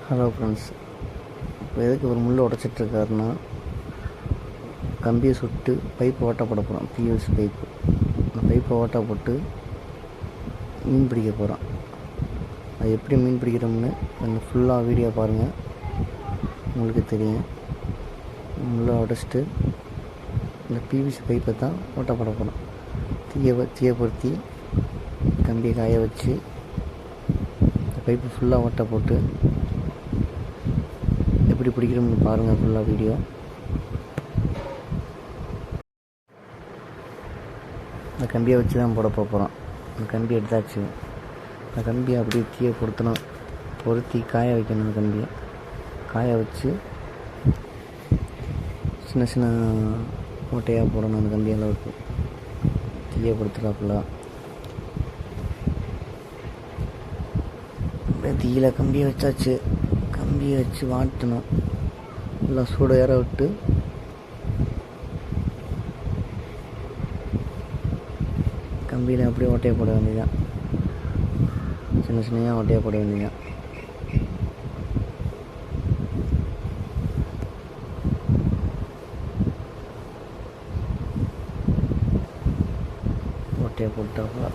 Hello friends, இப்போ எதுக்கு ஒரு முள் உடச்சிட்ருக்காருன்னா, கம்பியை சுட்டு பைப்பை ஓட்ட போட போகிறோம். பியூஎஸ் பைப்பு. அந்த பைப்பை ஓட்ட போட்டு மீன் பிடிக்க போகிறோம். அது எப்படி மீன் பிடிக்கிறோம்னு கொஞ்சம் ஃபுல்லாக வீடியோ பாருங்கள், உங்களுக்கு தெரியும். முள்ளை உடச்சிட்டு இந்த பிவிசி பைப்பை தான் ஓட்ட போட போகிறோம். தீயை பொருத்தி கம்பியை காய வச்சு இந்த பைப்பு ஃபுல்லாக ஓட்ட போட்டு எப்படி பிடிக்கிறோம்னு பாருங்கள் ஃபுல்லாக வீடியோ. அந்த கம்பியை வச்சு தான் போட போகிறோம். அந்த கம்பி எடுத்தாச்சு. அந்த கம்பியை அப்படியே தீயை பொருத்தி காய வைக்கணும். அந்த கம்பியை காய வச்சு சின்ன சின்ன மூட்டையாக போடணும். அந்த கம்பி அளவுக்கு தீயை பொறுத்துறாப்புல அப்படியே தீயில கம்பியை வச்சாச்சு. கம்பியை வச்சு வாட்டணும். நல்லா சூட ஏற விட்டு கம்பியில் அப்படியே ஓட்டையை போட வேண்டியதான். சின்ன சின்னையாக ஓட்டையை போட வேண்டியதான். ஓட்டையை போட்டாப்பா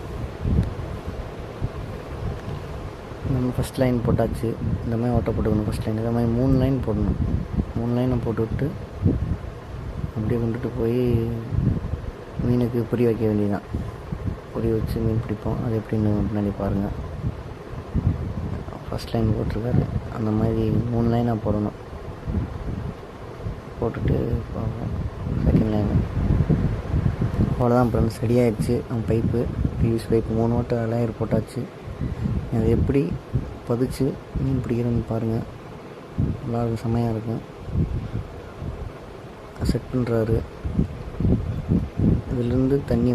நம்ம ஃபஸ்ட் லைன் போட்டாச்சு. இந்த மாதிரி ஓட்டை போட்டுக்கணும். ஃபஸ்ட் லைன் இந்த மாதிரி 3 லைன் போடணும். 3 லைனை போட்டுவிட்டு அப்படியே கொண்டுட்டு போய் மீனுக்கு பொறி வைக்க வேண்டியதான். பொறி வச்சு மீன் பிடிப்போம். அது எப்படின்னு முன்னாடி பாருங்கள். ஃபஸ்ட் லைன் போட்டிருக்காரு. அந்த மாதிரி 3 லைனாக போடணும். போட்டுட்டு பார்ப்போம் செகண்ட் லைனு. அவ்வளோதான் ஃப்ரெண்ட்ஸ், ரெடி ஆகிடுச்சு. நம்ம பைப்பு பிவிசி பைப்பு 3 ஓட்டை லேயர் போட்டாச்சு. அதை எப்படி பதிச்சு மீன் பிடிக்கிறோன்னு பாருங்கள். நல்லாயிருக்கும், செம்மையாக இருக்கும். செட் பண்ணுறாரு. இதிலிருந்து தண்ணி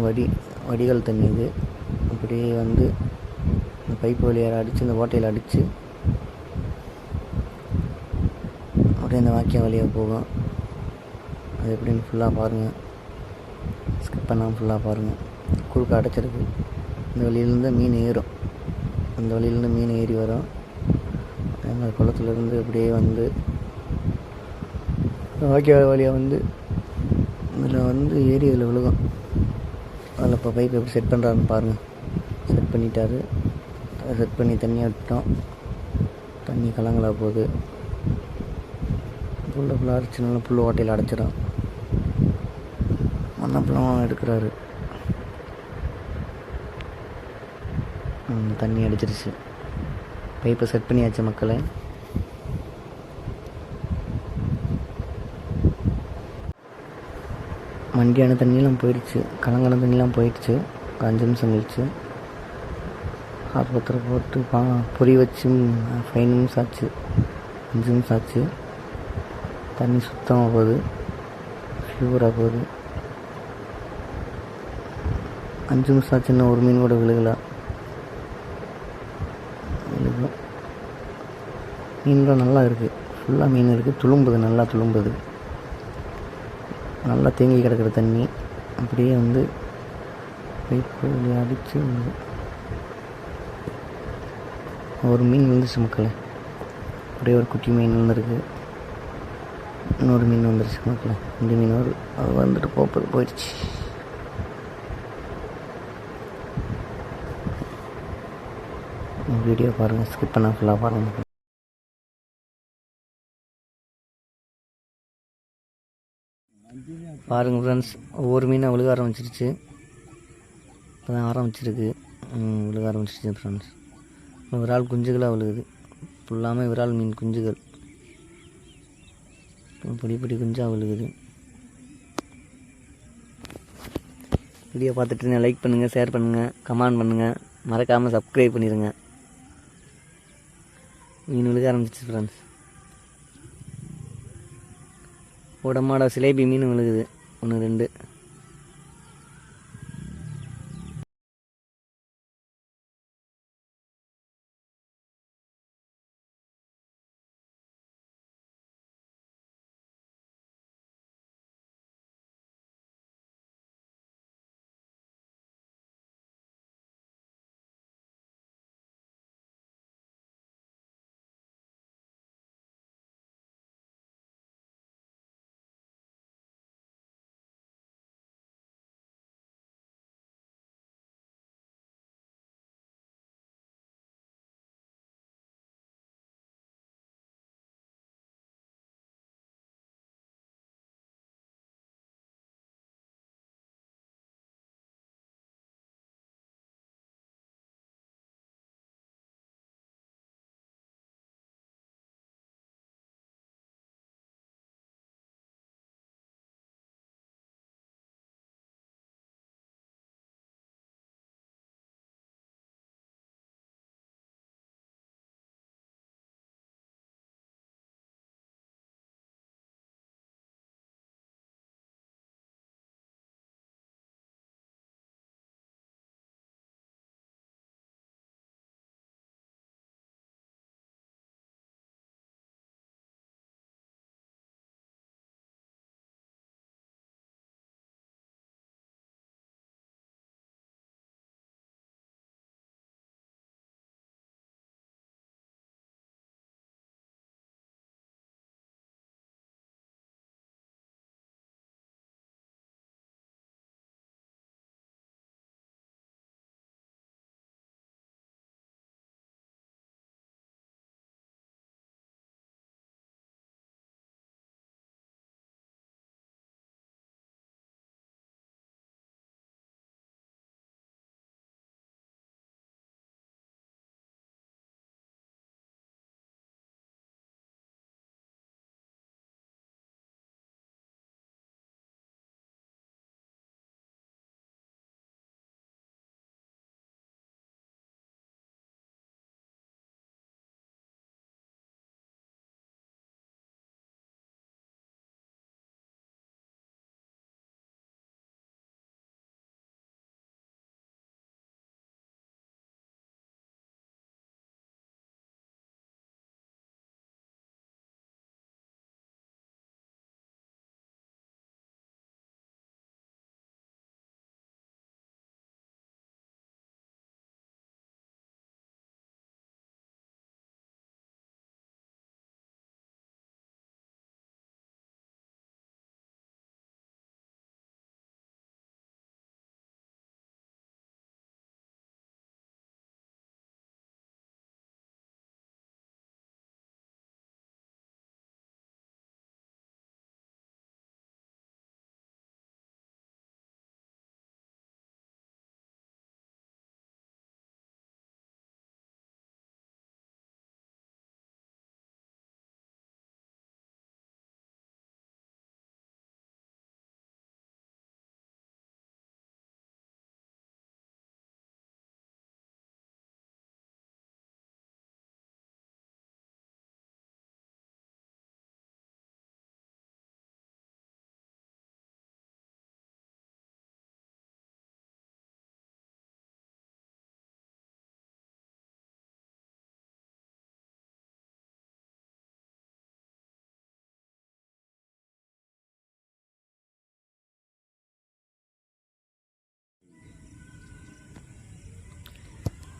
வடிகால் தண்ணி இது அப்படியே வந்து இந்த பைப்பு வழியாக அடித்து இந்த ஓட்டையில் அடித்து அப்படியே இந்த வாக்கியம் வழியாக போகும். அது எப்படின்னு ஃபுல்லாக பாருங்கள். ஸ்கிப் பண்ணாமல் ஃபுல்லாக பாருங்கள். குறுக்க அடைச்சிருக்கு. இந்த வழியிலேருந்து மீன் ஏறும். அந்த வழியிலேருந்து மீன் ஏறி வரும். அந்த குளத்துலேருந்து அப்படியே வந்து வாக்கிய வழியாக வந்து இதில் வந்து ஏரி இதில் விழுகும். அதில் இப்போ பைப் எப்படி செட் பண்ணுறாருன்னு பாருங்கள். செட் பண்ணிட்டாரு. செட் பண்ணி தண்ணியை விட்டோம். தண்ணி கலங்கலா போகுது. ஃபுல்லாக அரைச்சி நல்லா புல் ஓட்டையில் அடைச்சிடும். மண்ணப்பெல்லாம் எடுக்கிறாரு. தண்ணி அடிச்சிருச்சு. பைப்பை செட் பண்ணியாச்சு மக்களை. மண்டியான தண்ணியெலாம் போயிடுச்சு. கலங்கான தண்ணியெலாம் போயிடுச்சு. 5 நிமிஷம் கழிச்சு ஆஸ்பத்திரி போட்டு பொறி வச்சு 5 நிமிஷம் ஆச்சு. 5 நிமிஷம் ஆச்சு. தண்ணி சுத்தமாக போகுது. ஃபியூராக போகுது. 5 நிமிஷம் ஆச்சு. இன்னும் ஒரு மீன் கூட விழுகலாம். மீன்லாம் நல்லா இருக்குது. ஃபுல்லாக மீன் இருக்குது. துளும்புது, நல்லா துளும்புது. நல்லா தேங்கி கிடக்கிற தண்ணி அப்படியே வந்து பைப்பு அடித்து ஒரு மீன் வந்துருச்சு மக்களே. அப்படியே ஒரு குட்டி மீன் வந்துருக்கு. இன்னொரு மீன் வந்துருச்சு மக்களே. 2 மீன் வரும். அது வந்துட்டு போயிடுச்சு. வீடியோ பாருங்கள், ஸ்கிப் பண்ணால் ஃபுல்லாக பாருங்கள். பாருங்கள் ஃப்ரெண்ட்ஸ், ஒவ்வொரு மீனாக விழுக ஆரம்பிச்சிருச்சு. இப்போ தான் ஆரம்பிச்சிருக்கு. விழுக ஆரம்பிச்சிருச்சு ஃப்ரெண்ட்ஸ். விரால் குஞ்சுகளாக விழுகுது. ஃபுல்லாமல் விரால் மீன் குஞ்சுகள் பொடி குஞ்சாக விழுகுது. வீடியோ பார்த்துட்டு லைக் பண்ணுங்கள், ஷேர் பண்ணுங்கள், கமெண்ட் பண்ணுங்கள். மறக்காமல் சப்ஸ்கிரைப் பண்ணிடுங்க. மீன் விழுக ஆரம்பிச்சிச்சு ஃப்ரெண்ட்ஸ். உடம்பாட சிலேபி மீன் விழுகுது. 1 2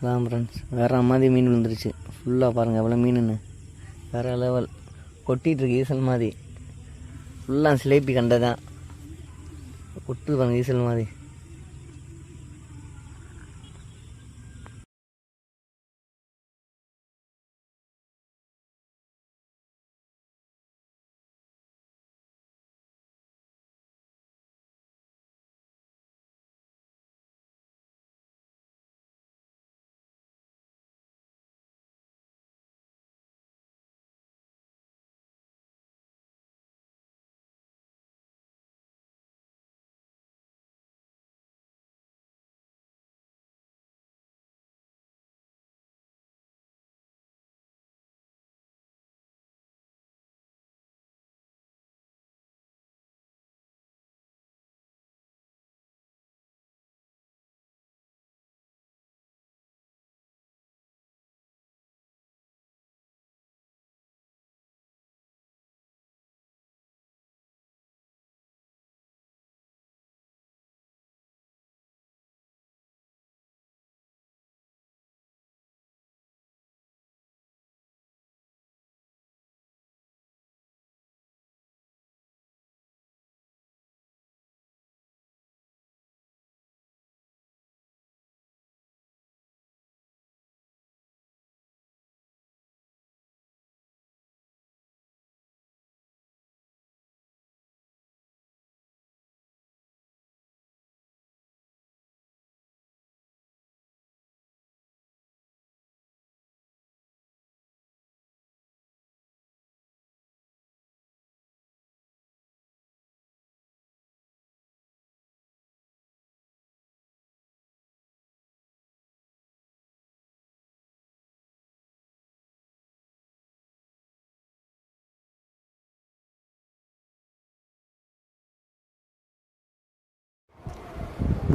அதான் ஃப்ரெண்ட்ஸ் வேறு மாதிரி மீன் விழுந்துருச்சு. ஃபுல்லாக பாருங்கள் எவ்வளோ மீனுன்னு, வேறு லெவல் கொட்டிகிட்ருக்கு ஈசல் மாதிரி. ஃபுல்லாக சிலேபி கண்டதான் கொட்டுது பாருங்கள் ஈசல் மாதிரி.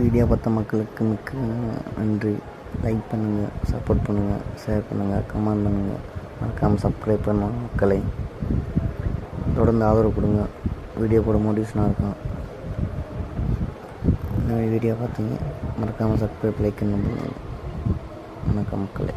வீடியோ பார்த்த மக்களுக்கு மிக்க நன்றி. லைக் பண்ணுங்கள், சப்போர்ட் பண்ணுங்கள், ஷேர் பண்ணுங்கள், கமெண்ட் பண்ணுங்கள், மறக்காமல் சப்ஸ்கிரைப் பண்ணுங்கள். மக்களை தொடர்ந்து ஆதரவு கொடுங்க. வீடியோ போட மோட்டிவேஷனாக இருக்கும். இந்த வீடியோ பார்த்தீங்க மறக்காமல் சப்ஸ்கிரைப் லைக் பண்ணுங்கள். வணக்கம் மக்களே.